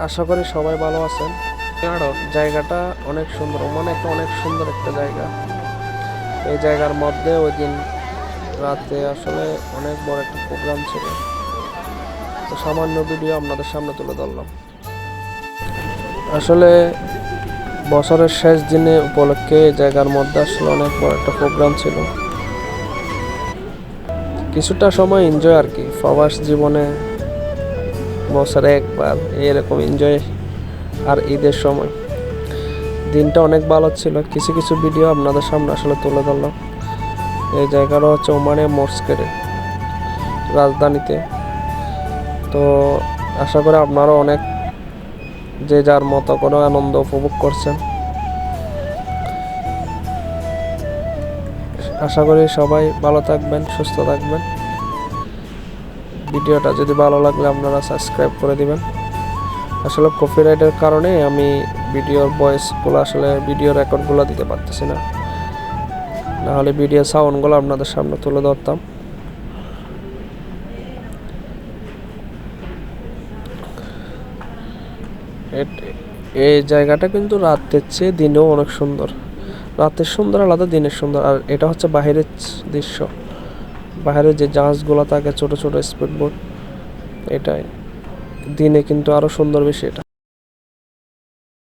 আশা করি সবাই ভালো আছেন। জায়গাটা অনেক সুন্দর, অনেক সুন্দর একটা জায়গা। এই জায়গার মধ্যে ওই দিন রাতে আসলে অনেক বড় একটা প্রোগ্রাম ছিল, তো সামান্য ভিডিও আপনাদের সামনে তুলে ধরলাম। আসলে বছরের শেষ দিনে উপলক্ষে এই জায়গার মধ্যে আসলে অনেক বড় একটা প্রোগ্রাম ছিল। কিছুটা সময় এনজয় আর কি, প্রবাস জীবনে বছরে একবার এরকম এনজয়। আর ঈদের সময় দিনটা অনেক ভালো ছিল। কিছু কিছু ভিডিও আপনাদের সামনে আসলে তুলে ধরলাম। এই জায়গাটা হচ্ছে ওমানে মস্কেটে, রাজধানীতে। তো আশা করি আপনারা অনেক যে যার মতো করে আনন্দ উপভোগ করছেন। আশা করি সবাই ভালো থাকবেন, সুস্থ থাকবেন। ভিডিওটা যদি ভালো লাগলে আপনারা সাবস্ক্রাইব করে দিবেন। আসলে কপিরাইটের কারণে আমি ভিডিওর ভয়েসগুলো আসলে ভিডিও রেকর্ডগুলো দিতে পারতেছি না, নাহলে ভিডিও সাউন্ডগুলো আপনাদের সামনে তুলে ধরতাম। এই জায়গাটা কিন্তু রাতের চেয়ে দিনেও অনেক সুন্দর। রাতের সুন্দর আলাদা, দিনের সুন্দর। আর এটা হচ্ছে বাহিরের দৃশ্য, বাইরে যে জাহাজগুলো থাকে ছোট ছোট স্পিড বোট, এটাই দিনে কিন্তু আরো সুন্দর বেশি এটা।